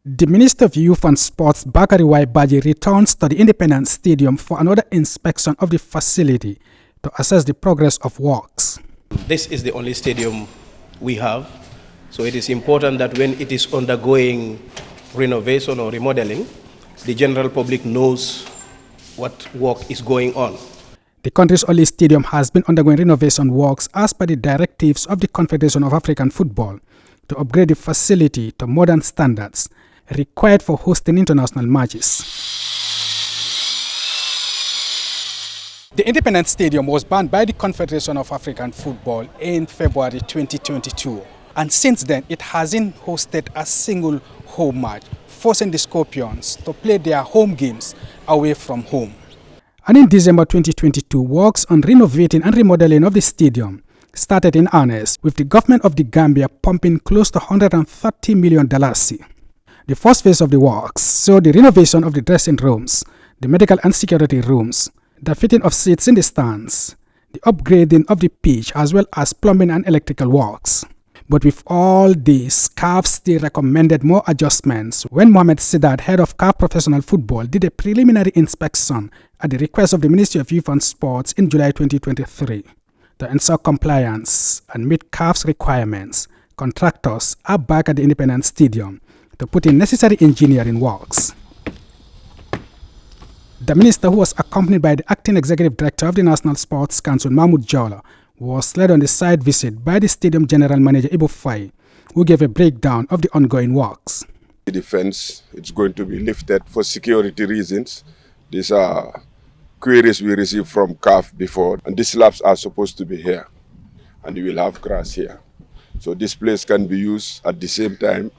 The Minister of Youth and Sports, Bakary Badjie, returns to the Independence Stadium for another inspection of the facility to assess the progress of works. This is the only stadium we have, so it is important that when it is undergoing renovation or remodeling, the general public knows what work is going on. The country's only stadium has been undergoing renovation works as per the directives of the Confederation of African Football to upgrade the facility to modern standards required for hosting international matches. The Independence Stadium was banned by the Confederation of African Football in February 2022, and since then it hasn't hosted a single home match, forcing the Scorpions to play their home games away from home. And in December 2022, works on renovating and remodeling of the stadium started in earnest, with the government of the Gambia pumping close to $130 million dalasi. The first phase of the works saw the renovation of the dressing rooms, the medical and security rooms, the fitting of seats in the stands, the upgrading of the pitch, as well as plumbing and electrical works. But with all this, CAF still recommended more adjustments when Mohamed Sidat, head of CAF Professional Football, did a preliminary inspection at the request of the Ministry of Youth and Sports in July 2023. To ensure compliance and meet CAF's requirements, contractors are back at the Independence Stadium to put in necessary engineering works. The minister, who was accompanied by the acting executive director of the National Sports Council, Jallow, was led on the site visit by the stadium general manager, Ibu Fai, who gave a breakdown of the ongoing works. The fence is going to be lifted for security reasons. These are queries we received from CAF before, and these slabs are supposed to be here, and we will have grass here. So this place can be used at the same time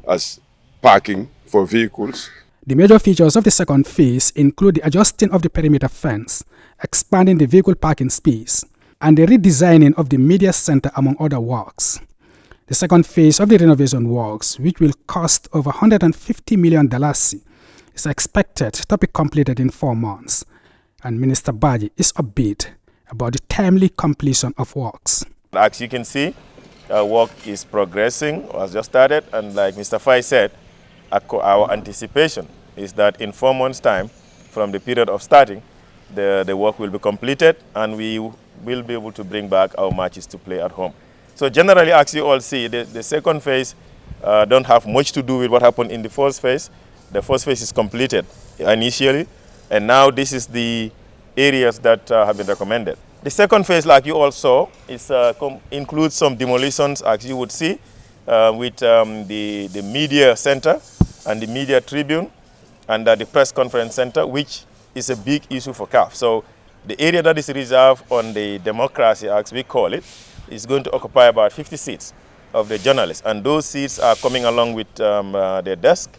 as parking for vehicles. The major features of the second phase include the adjusting of the perimeter fence, expanding the vehicle parking space, and the redesigning of the media center, among other works. The second phase of the renovation works, which will cost over $150 million dalasi, is expected to be completed in 4 months, and Minister Badjie is upbeat about the timely completion of works. As you can see, work is progressing, has just started, and like Mr. Fai said, our anticipation is that in 4 months' time, from the period of starting, the work will be completed, and we will be able to bring back our matches to play at home. So generally, as you all see, the second phase don't have much to do with what happened in the first phase. The first phase is completed initially, and now this is the areas that have been recommended. The second phase, like you all saw, includes some demolitions, as you would see, with the media center and the media tribune and the press conference center, which is a big issue for CAF. So the area that is reserved on the democracy, as we call it, is going to occupy about 50 seats of the journalists. And those seats are coming along with their desk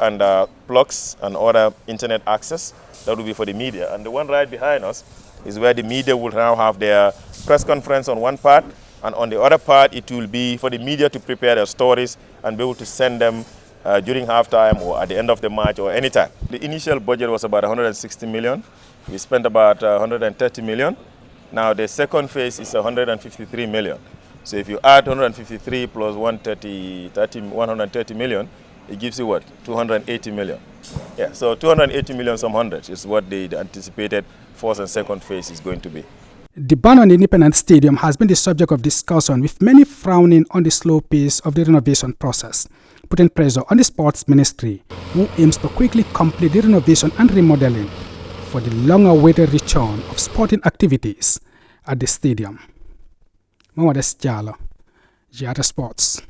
and plugs and other internet access. That will be for the media. And the one right behind us is where the media will now have their press conference on one part, and on the other part it will be for the media to prepare their stories and be able to send them during halftime or at the end of the match or anytime. The initial budget was about 160 million. We spent about 130 million. Now the second phase is 153 million. So if you add 153 plus 130 million, it gives you what? 280 million. Yeah, so 280 million some hundreds is what the anticipated first and second phase is going to be. The ban on the Independence Stadium has been the subject of discussion, with many frowning on the slow pace of the renovation process, putting pressure on the sports ministry, who aims to quickly complete the renovation and remodeling for the long-awaited return of sporting activities at the stadium. Modou S, Jallow, GRTS Sports.